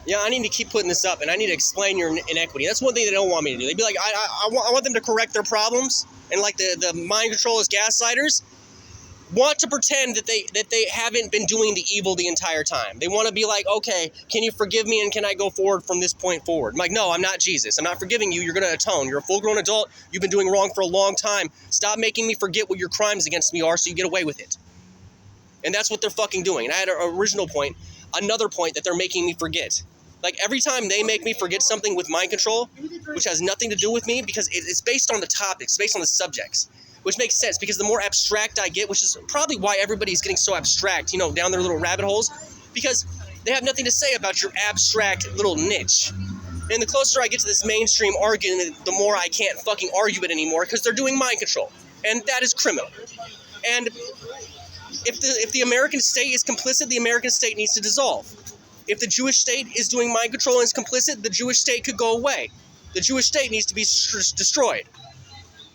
Yeah, I need to keep putting this up, and I need to explain your inequity. That's one thing they don't want me to do. They'd be like, I want them to correct their problems, and like the mind controllers, gaslighters, want to pretend that they haven't been doing the evil the entire time. They want to be like, okay, can you forgive me, and can I go forward from this point forward? I'm like, no, I'm not Jesus. I'm not forgiving you. You're going to atone. You're a full-grown adult. You've been doing wrong for a long time. Stop making me forget what your crimes against me are so you get away with it. And that's what they're fucking doing. And I had an original point, another point that they're making me forget. Like, every time they make me forget something with mind control, which has nothing to do with me, because it's based on the topics, based on the subjects, which makes sense, because the more abstract I get, which is probably why everybody's getting so abstract, you know, down their little rabbit holes, because they have nothing to say about your abstract little niche. And the closer I get to this mainstream argument, the more I can't fucking argue it anymore, because they're doing mind control. And that is criminal. And if the American state is complicit, the American state needs to dissolve. If the Jewish state is doing mind control and is complicit, the Jewish state could go away. The Jewish state needs to be destroyed.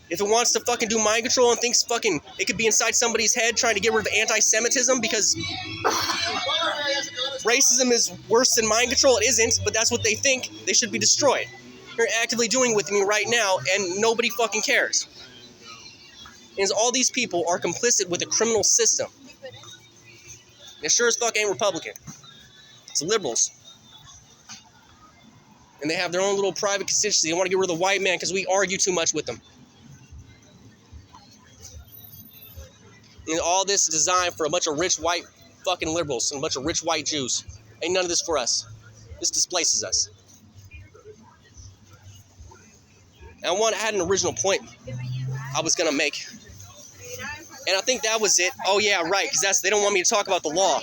If it wants to fucking do mind control and thinks fucking it could be inside somebody's head trying to get rid of anti-Semitism because racism is worse than mind control, it isn't, but that's what they think, they should be destroyed. They're actively doing with me right now, and nobody fucking cares. Because all these people are complicit with a criminal system. And it sure as fuck ain't Republican. It's liberals. And they have their own little private constituency. They want to get rid of the white man because we argue too much with them. And all this is designed for a bunch of rich white fucking liberals and a bunch of rich white Jews. Ain't none of this for us. This displaces us. And I had an original point I was going to make. And I think that was it. Oh, yeah, right, because they don't want me to talk about the law.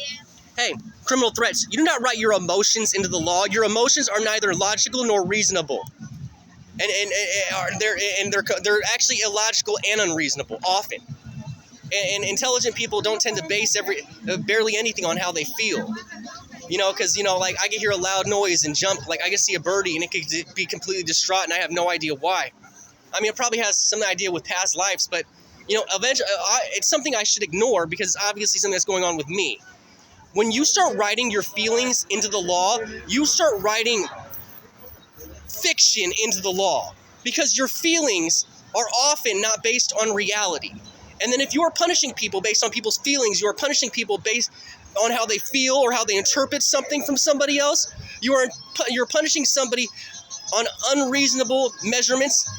Hey, criminal threats. You do not write your emotions into the law. Your emotions are neither logical nor reasonable. And they're actually illogical and unreasonable, often. And intelligent people don't tend to base barely anything on how they feel. You know, because, you know, like, I can hear a loud noise and jump. Like, I can see a birdie and it could be completely distraught and I have no idea why. I mean, it probably has some idea with past lives, but, you know, eventually, it's something I should ignore because it's obviously something that's going on with me. When you start writing your feelings into the law, you start writing fiction into the law because your feelings are often not based on reality. And then if you are punishing people based on people's feelings, you are punishing people based on how they feel or how they interpret something from somebody else. You're punishing somebody on unreasonable measurements,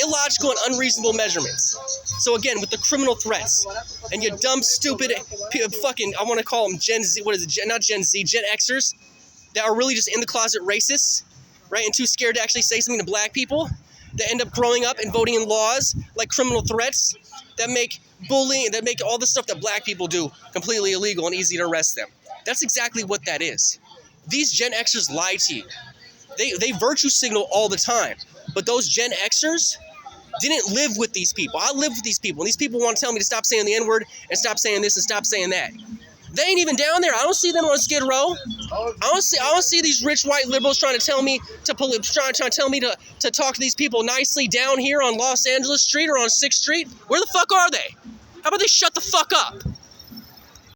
illogical and unreasonable measurements. So again, with the criminal threats and you dumb, stupid, fucking, I want to call them Gen Z, not Gen Z, Gen Xers, that are really just in the closet racists, right, and too scared to actually say something to black people, that end up growing up and voting in laws like criminal threats that make bullying, that make all the stuff that black people do completely illegal and easy to arrest them. That's exactly what that is. These Gen Xers lie to you. They virtue signal all the time. But those Gen Xers didn't live with these people. I live with these people. And these people want to tell me to stop saying the N-word and stop saying this and stop saying that. They ain't even down there. I don't see them on Skid Row. I don't see these rich white liberals trying to tell me to talk to these people nicely down here on Los Angeles Street or on 6th Street. Where the fuck are they? How about they shut the fuck up?